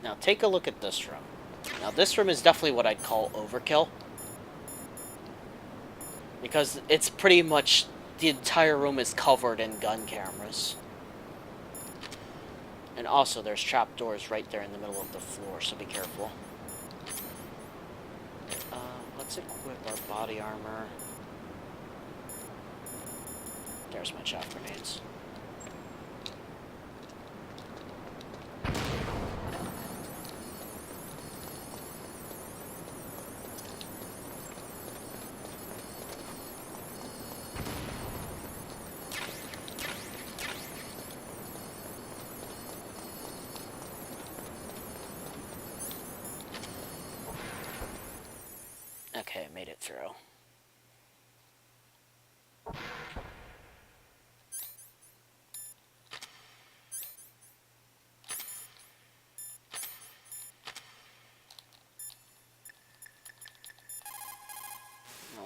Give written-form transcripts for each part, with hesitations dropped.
Now take a look at this room. Now this room is definitely what I'd call overkill. Because it's pretty much, the entire room is covered in gun cameras. And also there's trapdoors right there in the middle of the floor, so be careful. Let's equip our body armor. There's my chaff grenades. Okay, made it through. Now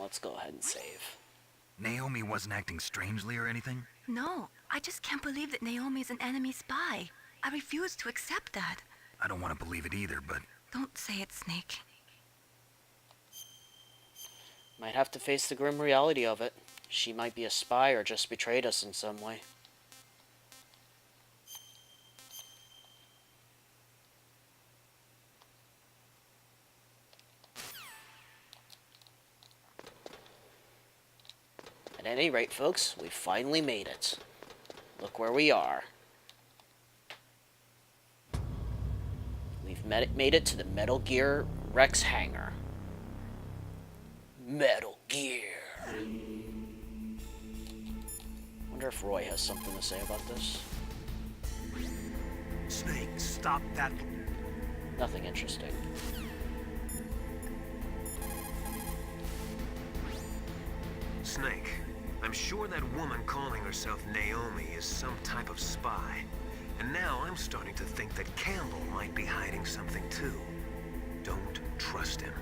let's go ahead and save. Naomi wasn't acting strangely or anything? No, I just can't believe that Naomi's an enemy spy. I refuse to accept that. I don't want to believe it either, but... Don't say it, Snake. Might have to face the grim reality of it. She might be a spy or just betrayed us in some way. At any rate, folks, we finally made it. Look where we are. We've made it to the Metal Gear Rex Hangar. Metal Gear. Wonder if Roy has something to say about this. Snake, stop that. Nothing interesting. Snake, I'm sure that woman calling herself Naomi is some type of spy. And now I'm starting to think that Campbell might be hiding something too. Don't trust him.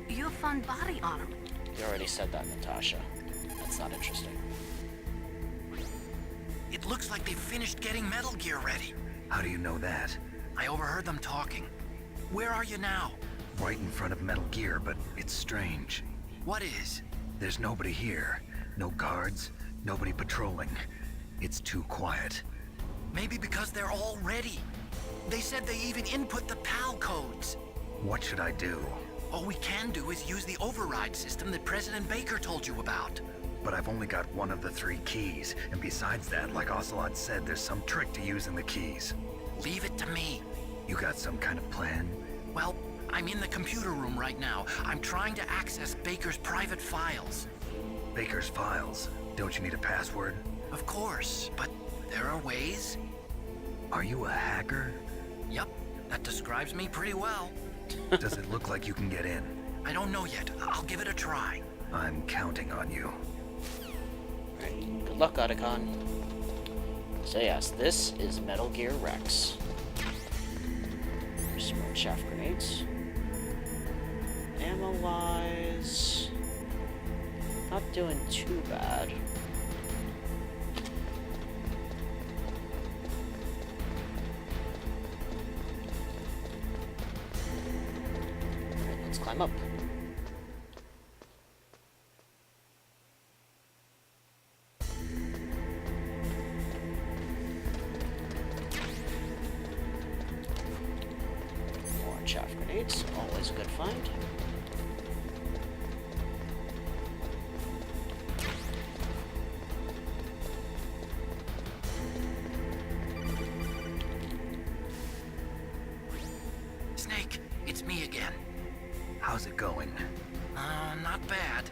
You found body armor. You already said that, Natasha. That's not interesting. It looks like they finished getting Metal Gear ready. How do you know that? I overheard them talking. Where are you now? Right in front of Metal Gear, but it's strange. What is? There's nobody here. No guards, nobody patrolling. It's too quiet. Maybe because they're all ready. They said they even input the PAL codes. What should I do? All we can do is use the override system that President Baker told you about. But I've only got one of the 3 keys, and besides that, like Ocelot said, there's some trick to using the keys. Leave it to me. You got some kind of plan? Well, I'm in the computer room right now. I'm trying to access Baker's private files. Baker's files? Don't you need a password? Of course, but there are ways. Are you a hacker? Yep, that describes me pretty well. Does it look like you can get in? I don't know yet. I'll give it a try. I'm counting on you. Alright, good luck, Otacon. So yes, this is Metal Gear Rex. There's some more chaff grenades. Ammo-wise... not doing too bad. Alright, let's climb up. More chaff grenades, always a good find. Snake, it's me again. How's it going? Not bad.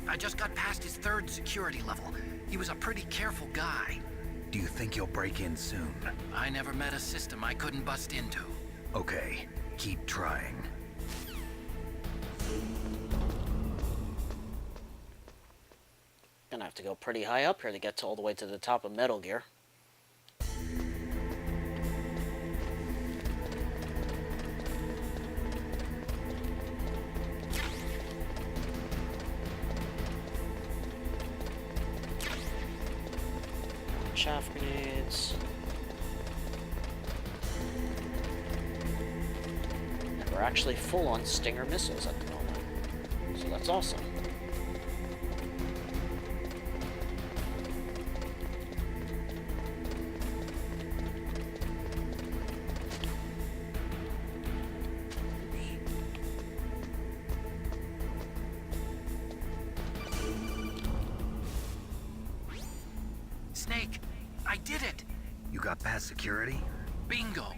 I just got past his 3rd security level. He was a pretty careful guy. Do you think you'll break in soon? I never met a system I couldn't bust into. Okay, keep trying. Gonna have to go pretty high up here to get all the way to the top of Metal Gear. chaff grenades. And we're actually full on Stinger missiles at the moment. So that's awesome. Snake, I did it! You got past security? Bingo!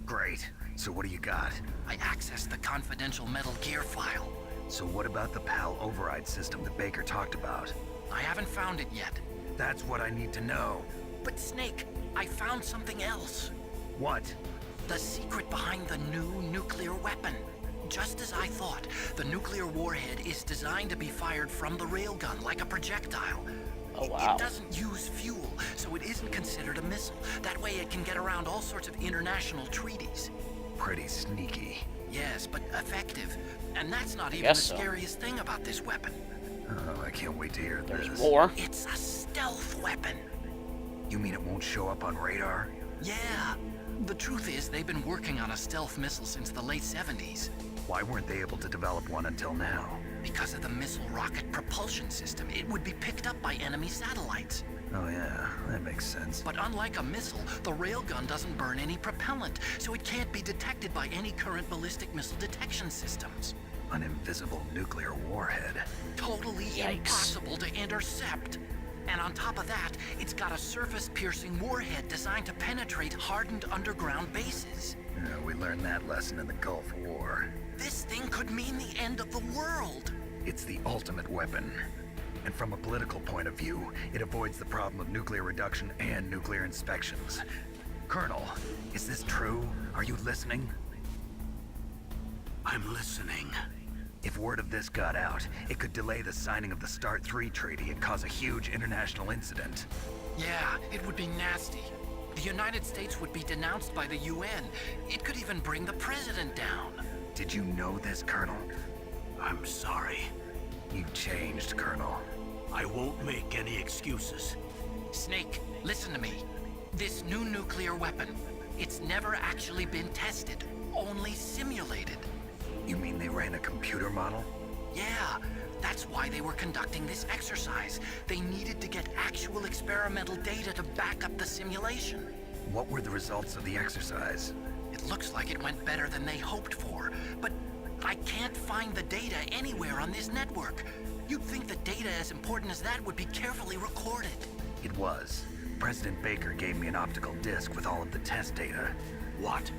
Great. So what do you got? I accessed the confidential Metal Gear file. So what about the PAL override system that Baker talked about? I haven't found it yet. That's what I need to know. But Snake, I found something else. What? The secret behind the new nuclear weapon. Just as I thought, the nuclear warhead is designed to be fired from the railgun like a projectile. Oh, wow. It doesn't use fuel, so it isn't considered a missile. That way it can get around all sorts of international treaties. Pretty sneaky. Yes, but effective. And that's not even the guess so. scariest thing about this weapon. Oh, I can't wait to hear There's this. more. It's a stealth weapon. You mean it won't show up on radar? Yeah. The truth is, they've been working on a stealth missile since the late 70s. Why weren't they able to develop one until now? Because of the missile rocket propulsion system, it would be picked up by enemy satellites. Oh yeah, that makes sense. But unlike a missile, the railgun doesn't burn any propellant, so it can't be detected by any current ballistic missile detection systems. An invisible nuclear warhead. Totally Yikes. impossible to intercept. And on top of that, it's got a surface-piercing warhead designed to penetrate hardened underground bases. Yeah, we learned that lesson in the Gulf War. This thing could mean the end of the world. It's the ultimate weapon. And from a political point of view, it avoids the problem of nuclear reduction and nuclear inspections. Colonel, is this true? Are you listening? I'm listening. If word of this got out, it could delay the signing of the START 3 treaty and cause a huge international incident. Yeah, it would be nasty. The United States would be denounced by the UN. It could even bring the president down. Did you know this, Colonel? I'm sorry. You changed, Colonel. I won't make any excuses. Snake, listen to me. This new nuclear weapon, it's never actually been tested, only simulated. You mean they ran a computer model? Yeah, that's why they were conducting this exercise. They needed to get actual experimental data to back up the simulation. What were the results of the exercise? It looks like it went better than they hoped for, but I can't find the data anywhere on this network. You'd think the data as important as that would be carefully recorded. It was. President Baker gave me an optical disc with all of the test data. What?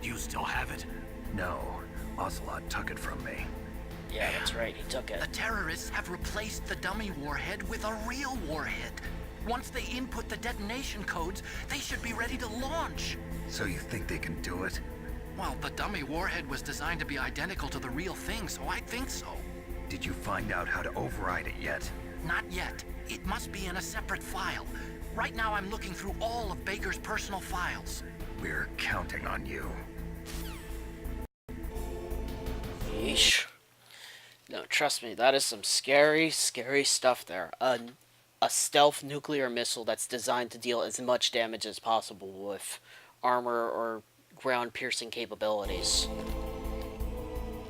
Do you still have it? No, Ocelot took it from me. Yeah, that's right. He took it. The terrorists have replaced the dummy warhead with a real warhead. Once they input the detonation codes, they should be ready to launch. So you think they can do it? Well, the dummy warhead was designed to be identical to the real thing, so I think so. Did you find out how to override it yet? Not yet. It must be in a separate file. Right now I'm looking through all of Baker's personal files. We're counting on you. Yeesh. No, trust me, that is some scary, scary stuff there. A stealth nuclear missile that's designed to deal as much damage as possible with armor or ground-piercing capabilities.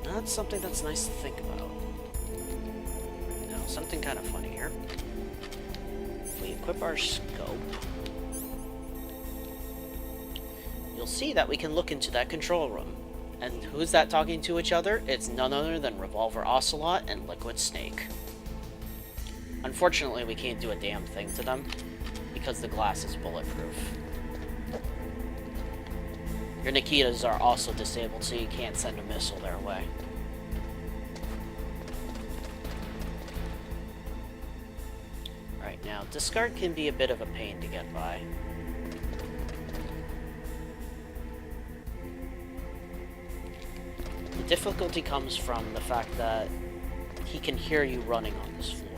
That's something that's nice to think about. Now, something kind of funny here. If we equip our scope, you'll see that we can look into that control room. And who's that talking to each other? It's none other than Revolver Ocelot and Liquid Snake. Unfortunately, we can't do a damn thing to them, because the glass is bulletproof. Your Nikitas are also disabled, so you can't send a missile their way. Right, now, discard can be a bit of a pain to get by. The difficulty comes from the fact that he can hear you running on this floor.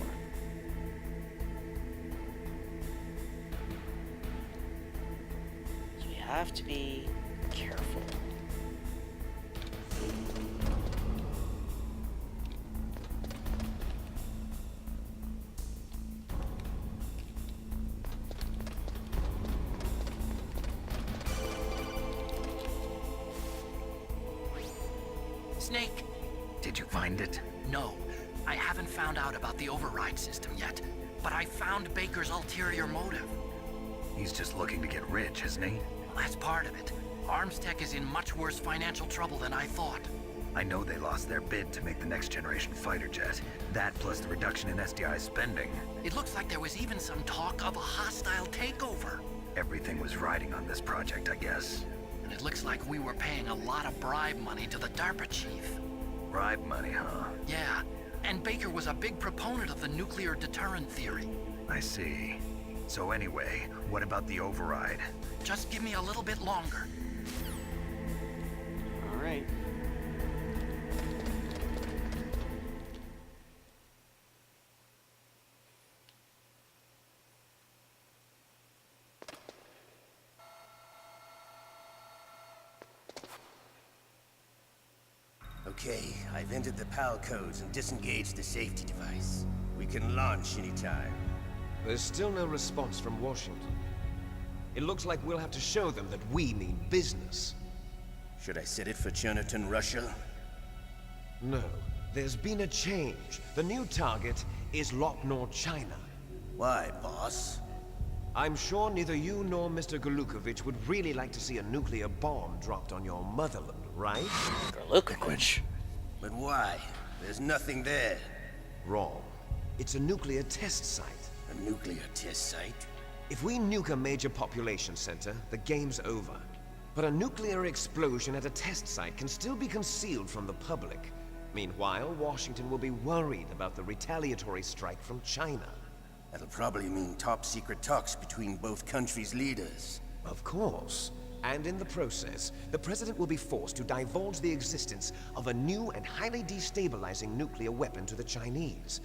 So we have to be careful. Snake? Did you find it? No, I haven't found out about the override system yet, but I found Baker's ulterior motive. He's just looking to get rich, isn't he? Well, that's part of it. Arms Tech is in much worse financial trouble than I thought. I know they lost their bid to make the next generation fighter jet. That plus the reduction in SDI spending. It looks like there was even some talk of a hostile takeover. Everything was riding on this project, I guess. And it looks like we were paying a lot of bribe money to the DARPA chief. Bribe money, huh? Yeah, and Baker was a big proponent of the nuclear deterrent theory. I see. So anyway, what about the override? Just give me a little bit longer. All right. Okay, I've entered the PAL codes and disengaged the safety device. We can launch anytime. There's still no response from Washington. It looks like we'll have to show them that we mean business. Should I set it for Cherniton, Russia? No, there's been a change. The new target is Locknor, China. Why, boss? I'm sure neither you nor Mr. Galukovich would really like to see a nuclear bomb dropped on your motherland, right? Lukovich. But why? There's nothing there. Wrong. It's a nuclear test site. A nuclear test site? If we nuke a major population center, the game's over. But a nuclear explosion at a test site can still be concealed from the public. Meanwhile, Washington will be worried about the retaliatory strike from China. That'll probably mean top-secret talks between both countries' leaders. Of course. And in the process, the President will be forced to divulge the existence of a new and highly destabilizing nuclear weapon to the Chinese.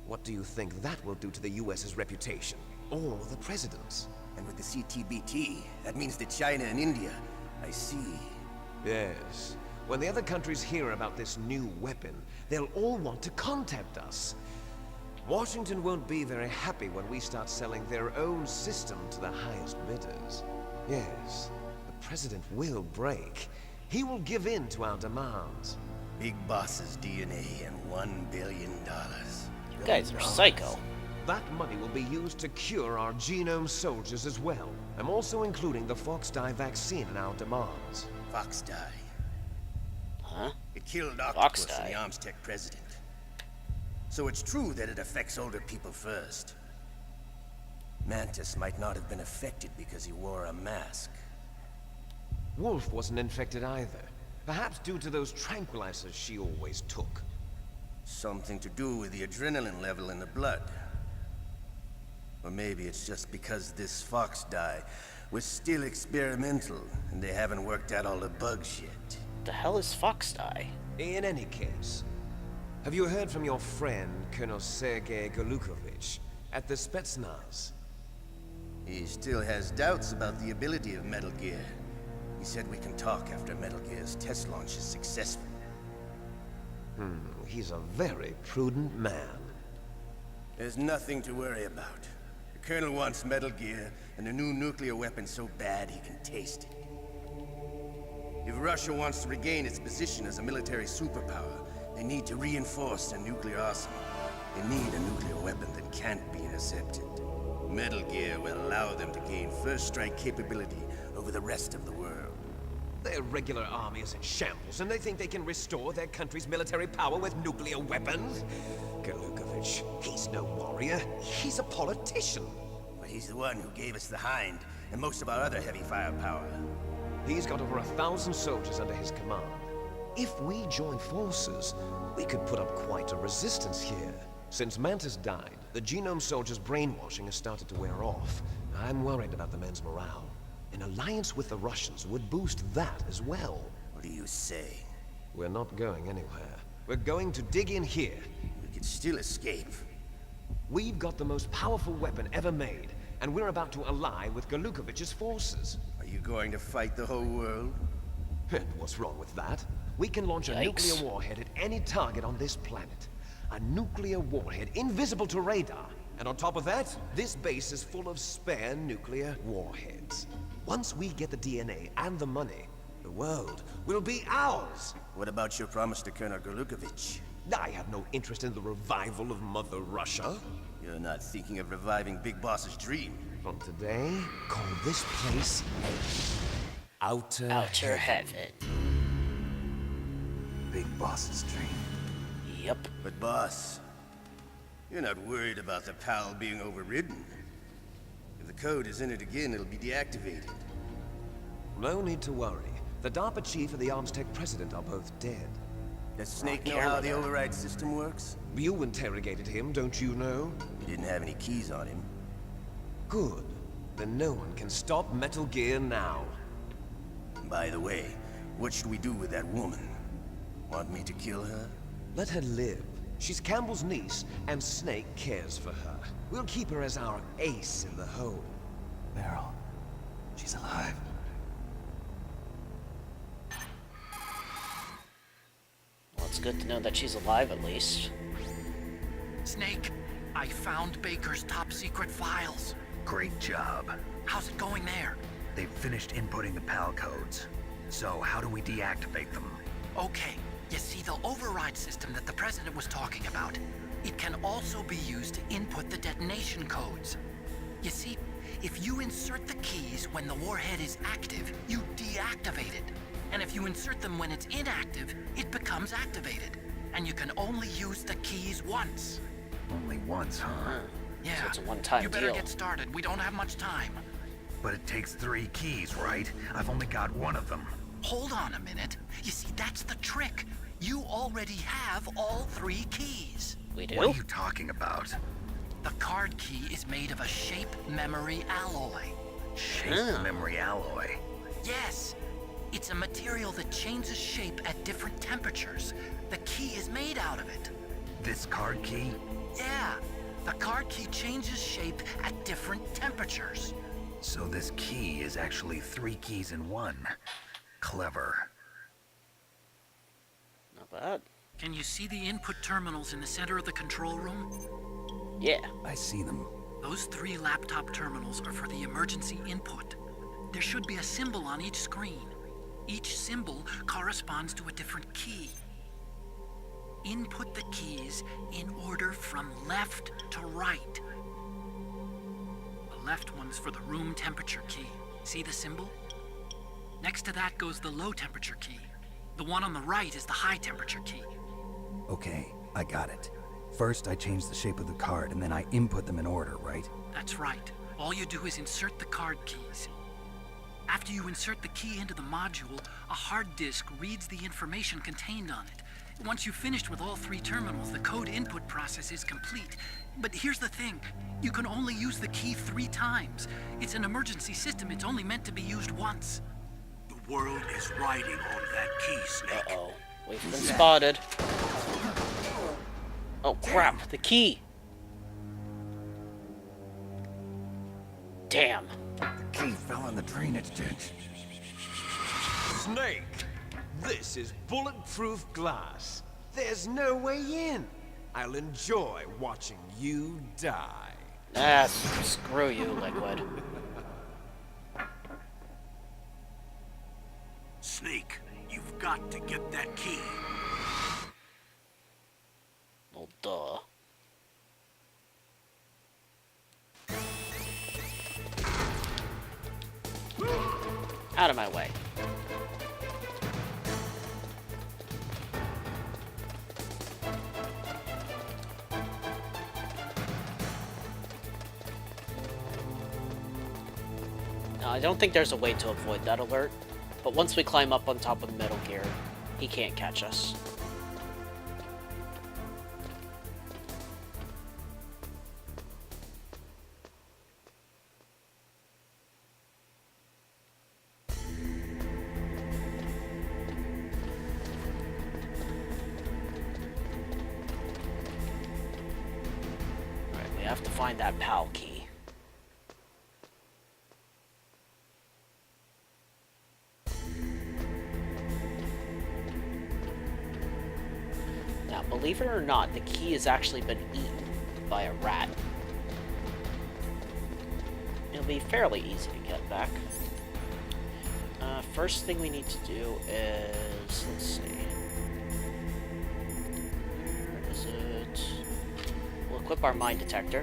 What do you think that will do to the US's reputation? Or the President's? And with the CTBT, that means that China and India. I see. Yes. When the other countries hear about this new weapon, they'll all want to contact us. Washington won't be very happy when we start selling their own system to the highest bidders. Yes, the President will break. He will give in to our demands. Big Boss's DNA and $1 billion. You guys are psycho. That money will be used to cure our genome soldiers as well. I'm also including the FoxDie vaccine in our demands. FoxDie. Huh? It killed Octopus FoxDie. and the Arms Tech president. So it's true that it affects older people first. Mantis might not have been affected because he wore a mask. Wolf wasn't infected either. Perhaps due to those tranquilizers she always took. Something to do with the adrenaline level in the blood. Or maybe it's just because this FoxDie was still experimental and they haven't worked out all the bugs yet. The hell is FoxDie? In any case, have you heard from your friend, Colonel Sergei Galukovich, at the Spetsnaz? He still has doubts about the ability of Metal Gear. He said we can talk after Metal Gear's test launch is successful. He's a very prudent man. There's nothing to worry about. The Colonel wants Metal Gear and a new nuclear weapon so bad he can taste it. If Russia wants to regain its position as a military superpower, they need to reinforce their nuclear arsenal. They need a nuclear weapon that can't be intercepted. Metal Gear will allow them to gain first strike capability over the rest of the world. Their regular army is in shambles, and they think they can restore their country's military power with nuclear weapons? Galukovich, he's no warrior. He's a politician. But he's the one who gave us the Hind and most of our other heavy firepower. He's got over 1,000 soldiers under his command. If we join forces, we could put up quite a resistance here. Since Mantis died, the genome soldiers' brainwashing has started to wear off. I'm worried about the men's morale. An alliance with the Russians would boost that as well. What do you say? We're not going anywhere. We're going to dig in here. We could still escape. We've got the most powerful weapon ever made, and we're about to ally with Galukovich's forces. Are you going to fight the whole world? And what's wrong with that? We can launch a Yikes. nuclear warhead at any target on this planet. A nuclear warhead invisible to radar. And on top of that, this base is full of spare nuclear warheads. Once we get the DNA and the money, The world will be ours. What about your promise to Colonel Gorlukovich? I have no interest in the revival of Mother Russia. You're not thinking of reviving Big Boss's dream. From today, call this place Outer Heaven. Big Boss's dream. Yep. But boss, you're not worried about the PAL being overridden. If the code is in it again, it'll be deactivated. No need to worry. The DARPA chief and the Arms Tech president are both dead. Does Snake know how the override system works? You interrogated him, don't you know? He didn't have any keys on him. Good. Then no one can stop Metal Gear now. By the way, what should we do with that woman? Want me to kill her? Let her live. She's Campbell's niece, and Snake cares for her. We'll keep her as our ace in the hole. Meryl, she's alive. Well, it's good to know that she's alive at least. Snake, I found Baker's top secret files. Great job. How's it going there? They've finished inputting the PAL codes. So how do we deactivate them? Okay, you see the override system that the President was talking about. It can also be used to input the detonation codes. You see, if you insert the keys when the warhead is active, you deactivate it. And if you insert them when it's inactive, it becomes activated. And you can only use the keys once. Only once, huh? Yeah, So it's a one-time you better deal. get started. We don't have much time. But it takes 3 keys, right? I've only got 1 of them. Hold on a minute. You see, that's the trick. You already have all 3 keys. We do. What are you talking about? The card key is made of a shape memory alloy. Shape Ah. memory alloy. Yes, it's a material that changes shape at different temperatures. The key is made out of it. This card key? Yeah, the card key changes shape at different temperatures. So this key is actually 3 keys in 1. Clever. Not bad. Can you see the input terminals in the center of the control room? Yeah. I see them. Those 3 laptop terminals are for the emergency input. There should be a symbol on each screen. Each symbol corresponds to a different key. Input the keys in order from left to right. The left one's for the room temperature key. See the symbol? Next to that goes the low temperature key. The one on the right is the high temperature key. Okay, I got it. First, I change the shape of the card, and then I input them in order, right? That's right. All you do is insert the card keys. After you insert the key into the module, a hard disk reads the information contained on it. Once you've finished with all 3 terminals, the code input process is complete. But here's the thing. You can only use the key 3 times. It's an emergency system. It's only meant to be used once. The world is riding on that key, Snake. Uh-oh. We've been spotted. Oh, crap. The key. Damn. The key fell in the drainage ditch. Snake, this is bulletproof glass. There's no way in. I'll enjoy watching you die. Ah, screw you, Liquid. Snake, you've got to get that key. Well, duh. Out of my way. Now, I don't think there's a way to avoid that alert, but once we climb up on top of Metal Gear, he can't catch us. Alright, we have to find that PAL key. Now, believe it or not, the key has actually been eaten by a rat. It'll be fairly easy to get back. First thing we need to do is, let's see. Where is it? We'll equip our mine detector.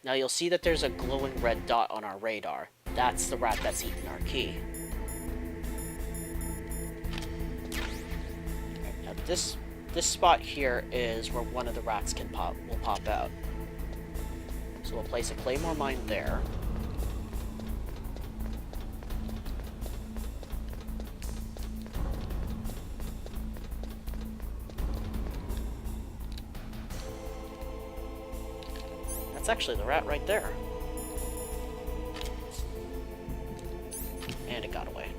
Now you'll see that there's a glowing red dot on our radar. That's the rat that's eaten our key. Now this spot here is where one of the rats will pop out. So we'll place a claymore mine there. That's actually the rat right there. And it got away.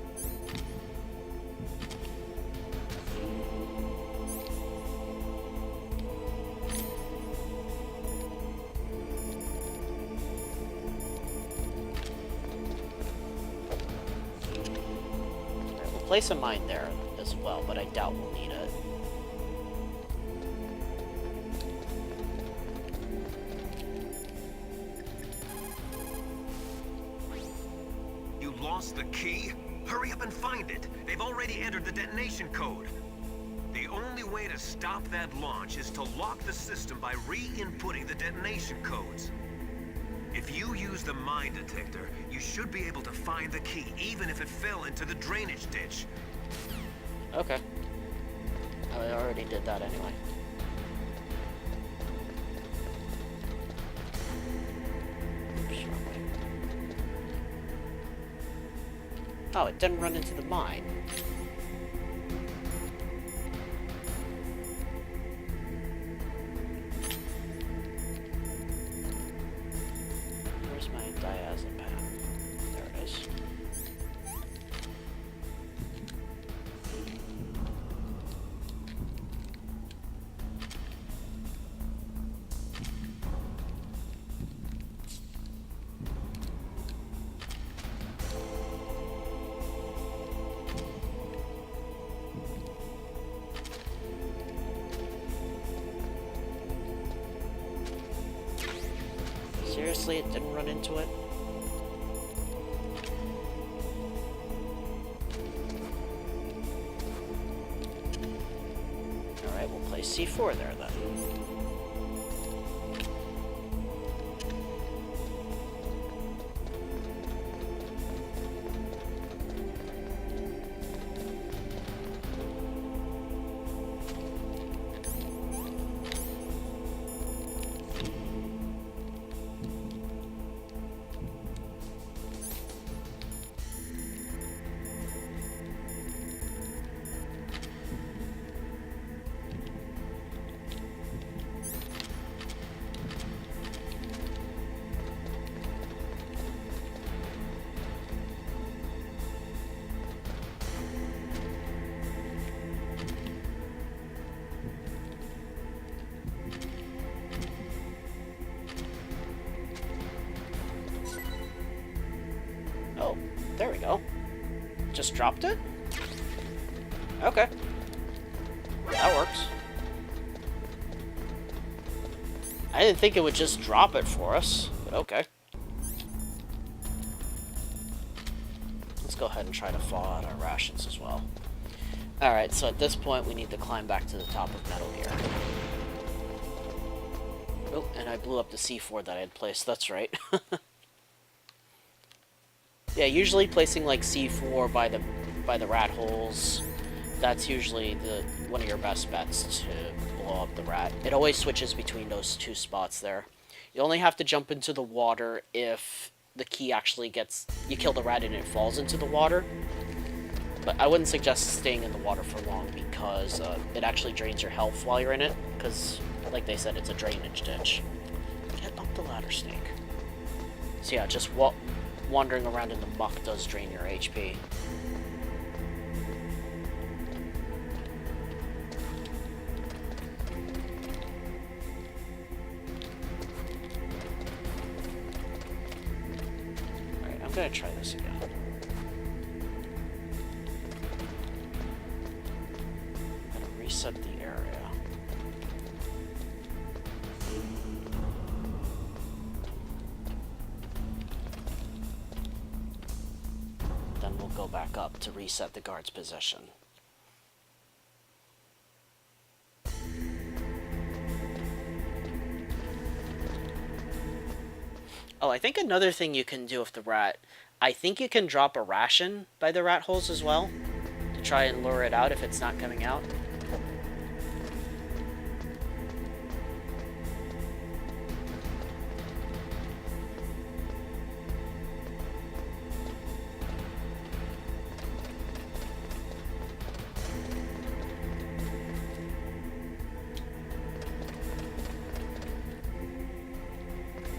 Alright, we'll place a mine there as well, but I doubt we'll need it. Lost the key? Hurry up and find it. They've already entered the detonation code. The only way to stop that launch is to lock the system by re-inputting the detonation codes. If you use the mine detector, you should be able to find the key, even if it fell into the drainage ditch. Okay. I already did that anyway. Oh, it didn't run into the mine. Where's my diazepam? There it is. Seriously, it didn't run into it? Alright, we'll place C4 there then. Oh, there we go. Just dropped it? Okay. That works. I didn't think it would just drop it for us, but okay. Let's go ahead and try to thaw out our rations as well. Alright, so at this point we need to climb back to the top of Metal Gear. Oh, and I blew up the C4 that I had placed, that's right. Yeah, usually placing like C4 by the rat holes, that's usually one of your best bets to blow up the rat. It always switches between those two spots there. You only have to jump into the water if the key actually you kill the rat and it falls into the water. But I wouldn't suggest staying in the water for long because it actually drains your health while you're in it. Because, like they said, it's a drainage ditch. Get up the ladder, Snake. So yeah, just wandering around in the muck does drain your HP. Alright, I'm gonna try this again. I'm gonna reset the area. go back up to reset the guard's position. Oh, I think another thing you can do with the rat, I think you can drop a ration by the rat holes as well, to try and lure it out if it's not coming out.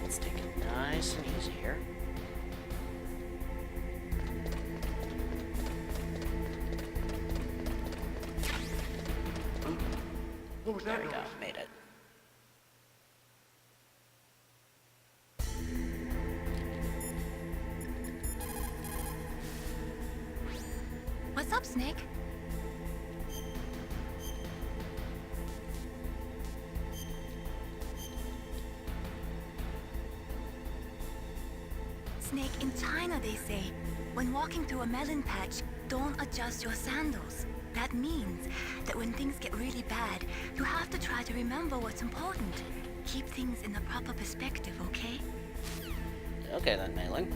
Let's take it nice and easy here. What was There that we go, noise? made it. What's up, Snake? Snake, in China they say, when walking through a melon patch, don't adjust your sandals. That means that when things get really bad, you have to try to remember what's important. Keep things in the proper perspective, okay? Okay then, Mei-Ling.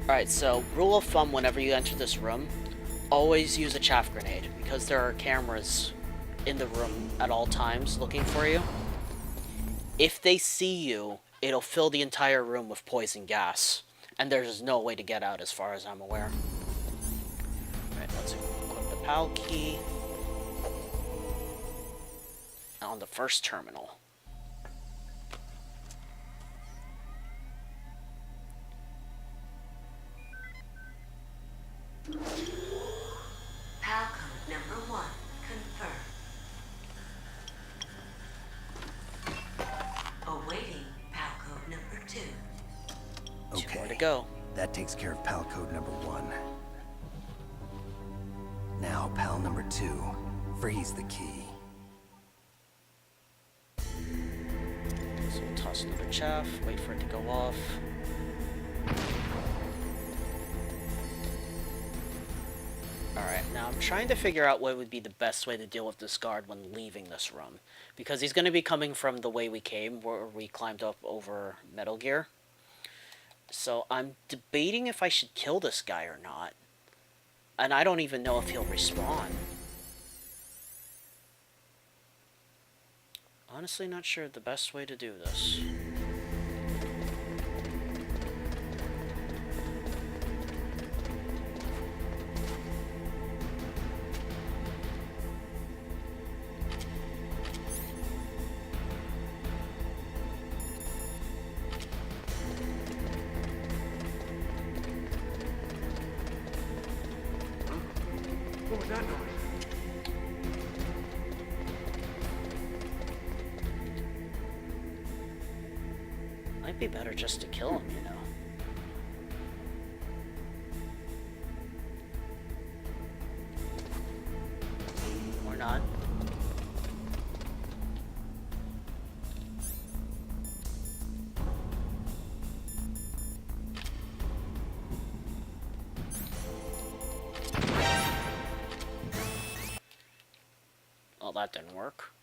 Alright, so rule of thumb whenever you enter this room, always use a chaff grenade, because there are cameras in the room at all times looking for you. If they see you, it'll fill the entire room with poison gas, and there's no way to get out as far as I'm aware. Alright, let's equip the PAL key on the first terminal. PAL code number 1 confirmed. Awaiting PAL code number 2. Two more to go. That takes care of PAL code number 1. Now, PAL number 2. Freeze the key. So we'll toss another chaff, wait for it to go off. Alright, now I'm trying to figure out what would be the best way to deal with this guard when leaving this room. Because he's going to be coming from the way we came, where we climbed up over Metal Gear. So I'm debating if I should kill this guy or not. And I don't even know if he'll respawn. Honestly, not sure the best way to do this. What was that noise? Might be better just to kill him, you know. Or not. Well, that didn't work.